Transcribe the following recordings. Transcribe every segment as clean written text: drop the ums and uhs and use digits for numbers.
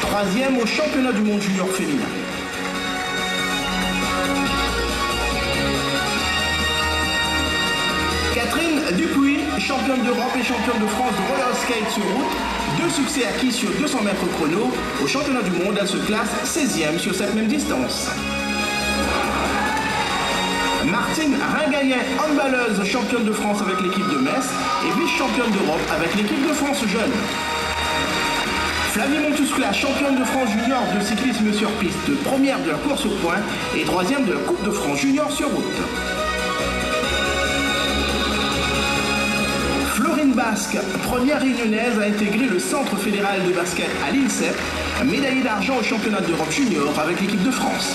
troisième au championnat du monde junior féminin. Catherine Dupuis, championne d'Europe et championne de France de roller skate sur route, 2 succès acquis sur 200 mètres chrono. Au championnat du monde, elle se classe 16e sur cette même distance. Martine Ringagnet, handballeuse, championne de France avec l'équipe de Metz et vice-championne d'Europe avec l'équipe de France jeune. Flavie Montuscla, championne de France junior de cyclisme sur piste, première de la course au point et troisième de la Coupe de France junior sur route. Florine Basque, première réunionnaise à intégrer le Centre fédéral de basket à l'INSEP, médaillée d'argent au championnat d'Europe junior avec l'équipe de France.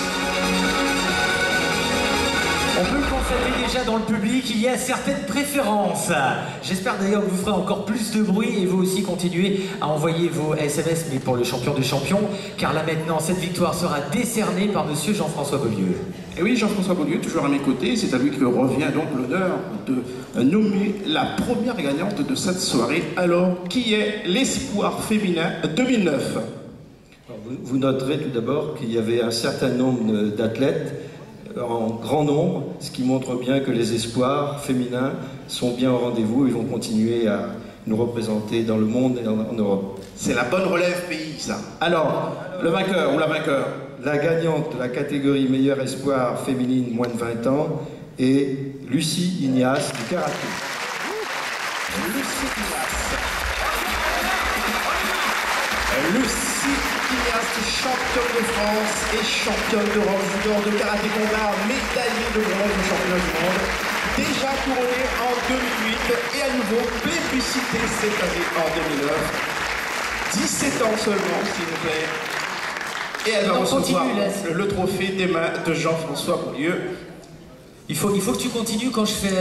On peut le constater déjà dans le public, il y a certaines préférences. J'espère d'ailleurs que vous ferez encore plus de bruit et vous aussi continuez à envoyer vos SMS, mais pour le champion des champions, car là maintenant, cette victoire sera décernée par monsieur Jean-François Beaulieu. Et oui, Jean-François Beaulieu, toujours à mes côtés, c'est à lui que revient donc l'honneur de nommer la première gagnante de cette soirée. Alors, qui est l'espoir féminin 2009? Vous noterez tout d'abord qu'il y avait un certain nombre d'athlètes en grand nombre, ce qui montre bien que les espoirs féminins sont bien au rendez-vous et vont continuer à nous représenter dans le monde et en Europe. C'est la bonne relève pays, ça. Alors, le vainqueur ou la vainqueur? La gagnante de la catégorie meilleur espoir féminine moins de 20 ans est Lucie Ignace du karaté. Lucie Ignace, championne de France et championne d'Europe junior de karaté combat, médaillée de bronze au championnat du monde, déjà couronnée en 2008 et à nouveau plébiscitée cette année en 2009. 17 ans seulement, s'il vous plaît. Et elle va recevoir le trophée des mains de Jean-François Beaulieu. Il faut que tu continues quand je fais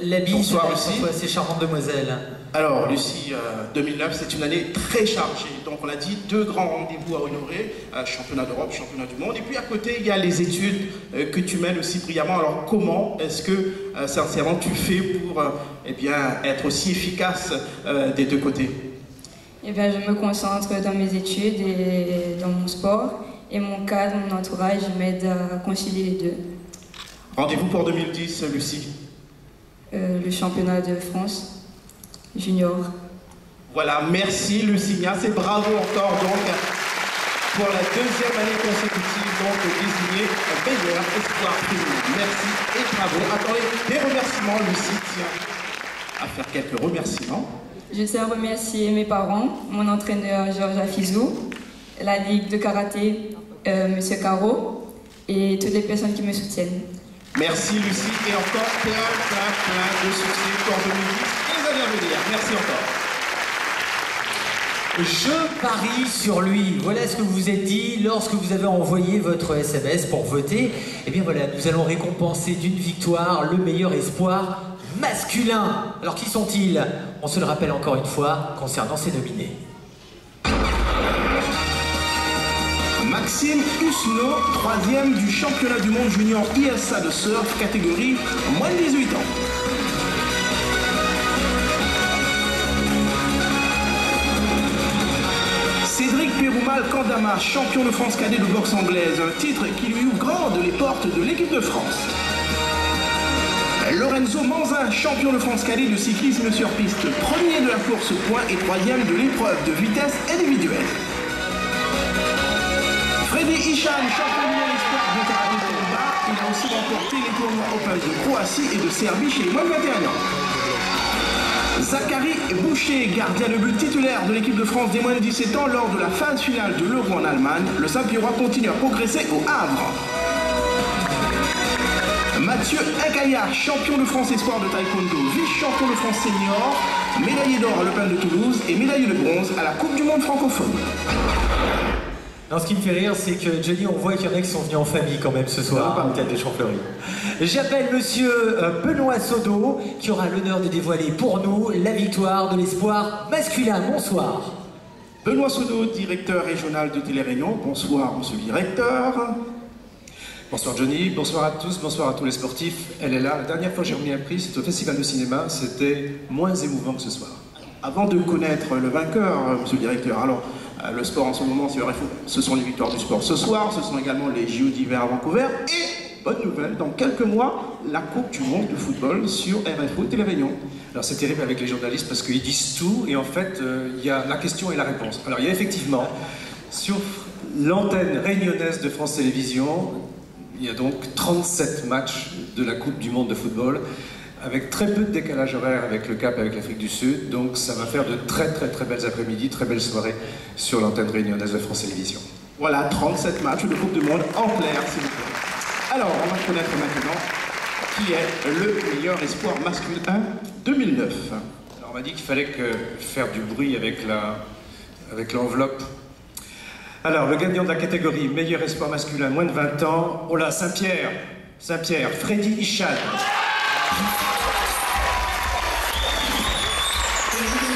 la bise. Bonsoir, Lucie. Ces charmantes demoiselles. Alors, Lucie, 2009, c'est une année très chargée. Donc, on l'a dit, 2 grands rendez-vous à honorer, championnat d'Europe, championnat du monde. Et puis, à côté, il y a les études que tu mènes aussi brillamment. Alors, comment est-ce que, sincèrement, tu fais pour eh bien, être aussi efficace des 2 côtés? Eh bien, je me concentre dans mes études et dans mon sport. Et mon cadre, mon entourage m'aide à concilier les 2. Rendez-vous pour 2010, Lucie? Le championnat de France junior. Voilà, merci Lucie Ignace et bravo encore donc pour la 2e année consécutive donc désignée meilleur espoir féminin. Merci et bravo. Attendez, des remerciements, Lucie tient à faire quelques remerciements. Je tiens à remercier mes parents, mon entraîneur Georges Afizou, la Ligue de karaté Monsieur Caro et toutes les personnes qui me soutiennent. Merci Lucie et encore plein de succès pour 2010 et les années à venir. Merci encore. Je parie sur lui. Voilà ce que vous vous êtes dit lorsque vous avez envoyé votre SMS pour voter. Eh bien voilà, nous allons récompenser d'une victoire le meilleur espoir masculin. Alors qui sont-ils? On se le rappelle encore une fois concernant ces nominés. Maxime Husneau, 3e du championnat du monde junior ISA de surf, catégorie moins de 18 ans. Cédric Péroumal Kandama, champion de France cadet de boxe anglaise, un titre qui lui ouvre grande les portes de l'équipe de France. Lorenzo Manzin, champion de France cadet de cyclisme sur piste, 1er de la course au point et 3e de l'épreuve de vitesse individuelle. Freddy Ishan, champion du monde espoir de karaté de combat, il a aussi remporté les tournois Open de Croatie et de Serbie chez les moins de 21 ans. Zachary Boucher, gardien de but titulaire de l'équipe de France des moins de 17 ans lors de la phase finale de l'Euro en Allemagne, le Saint-Pierrois continue à progresser au Havre. Mathieu Nkaya, champion de France espoir de taekwondo, vice-champion de France senior, médaillé d'or à l'Open de Toulouse et médaillé de bronze à la Coupe du monde francophone. Non, ce qui me fait rire, c'est que Johnny, on voit qu'il y en a qui sont venus en famille quand même ce soir au Théâtre des Champs-Fleuris. J'appelle monsieur Benoît Sodo, qui aura l'honneur de dévoiler pour nous la victoire de l'espoir masculin. Bonsoir. Benoît Sodo, directeur régional de Télé-Réunion. Bonsoir, monsieur le directeur. Bonsoir Johnny, bonsoir à tous, bonsoir à tous les sportifs. Elle est là. La dernière fois que j'ai remis un prix, c'était au Festival de cinéma. C'était moins émouvant que ce soir. Avant de connaître le vainqueur, monsieur le directeur, alors, Le sport en ce moment sur RFO, ce sont les victoires du sport ce soir, ce sont également les JO d'hiver à Vancouver et, bonne nouvelle, dans quelques mois, la Coupe du Monde de football sur RFO Télé Réunion. Alors c'est terrible avec les journalistes parce qu'ils disent tout et en fait il y a la question et la réponse. Alors il y a effectivement sur l'antenne réunionnaise de France Télévisions, il y a donc 37 matchs de la Coupe du Monde de football avec très peu de décalage horaire avec le Cap et avec l'Afrique du Sud, donc ça va faire de très belles après-midi, très belles soirées sur l'antenne réunionnaise de France Télévisions. Voilà, 37 matchs de Coupe du Monde en clair, s'il vous plaît. Alors, on va connaître maintenant qui est le meilleur espoir masculin 2009. Alors on m'a dit qu'il fallait faire du bruit avec l'enveloppe. Alors, le gagnant de la catégorie meilleur espoir masculin moins de 20 ans, oh là, Saint-Pierre, Freddy Ichan.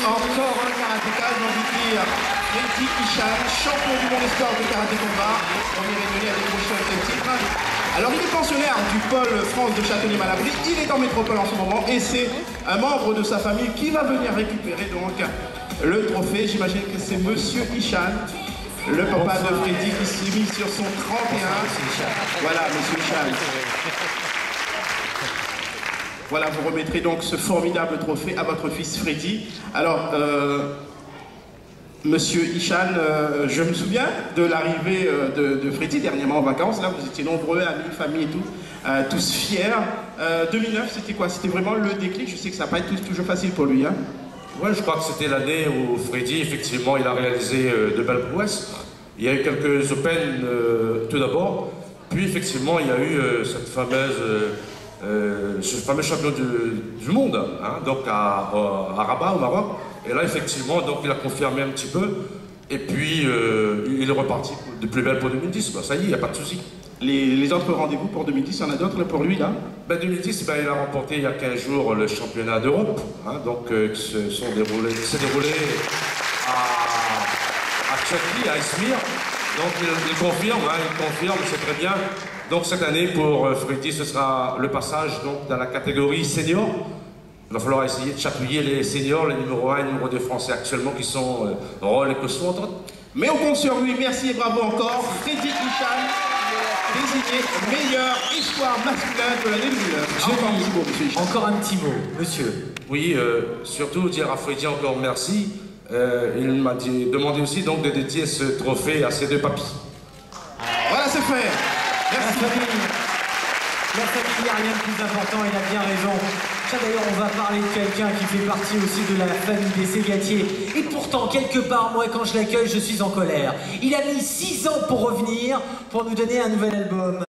Encore un karatéka, j'ai envie de dire, Freddy Ichan, champion du monde espoir de karaté combat, premier réunionnais à décrocher le titre. Alors il est pensionnaire du pôle France de Châtenay-Malabry, il est en métropole en ce moment et c'est un membre de sa famille qui va venir récupérer donc le trophée. J'imagine que c'est Monsieur Ichan, le papa de Freddy qui s'est mis sur son 31. Voilà, Monsieur Ichan. Voilà, vous remettrez donc ce formidable trophée à votre fils Freddy. Alors, Monsieur Ichan, je me souviens de l'arrivée de Freddy dernièrement en vacances. Là, vous étiez nombreux, amis, famille et tout, tous fiers. 2009, c'était quoi? C'était vraiment le déclic. Je sais que ça n'a pas été toujours facile pour lui. Hein. Ouais, je crois que c'était l'année où Freddy, effectivement, il a réalisé de belles prouesses. Il y a eu quelques Open tout d'abord, puis effectivement, il y a eu ce fameux champion du monde, hein, donc à Rabat, au Maroc. Et là, effectivement, donc, il a confirmé un petit peu. Et puis, il est reparti de plus belle pour 2010. Quoi. Ça y est, il n'y a pas de souci. Les autres rendez-vous pour 2010, il y en a d'autres pour lui, là? 2010, il a remporté il y a 15 jours le championnat d'Europe. Hein, donc, s'est déroulé à Tchatli, à Izmir. Donc, il confirme, c'est très bien. Donc, cette année, pour Freddy, ce sera le passage donc, dans la catégorie senior. Il va falloir essayer de chatouiller les seniors, les numéro 1 et numéro 2 français actuellement qui sont Roll et Kosovo entre autres. Mais on compte sur lui, merci et bravo encore. Freddy Ichan, désigné meilleur espoir masculin de l'année 2009. Encore un petit mot, monsieur. Oui, surtout dire à Freddy encore merci. Il m'a demandé aussi donc de dédier ce trophée à ses deux papis. Voilà, c'est fait. Merci. La famille, il n'y a rien de plus important, il a bien raison. Ça d'ailleurs, on va parler de quelqu'un qui fait partie aussi de la famille des Ségatiers. Et pourtant, quelque part, moi, quand je l'accueille, je suis en colère. Il a mis 6 ans pour revenir, pour nous donner un nouvel album.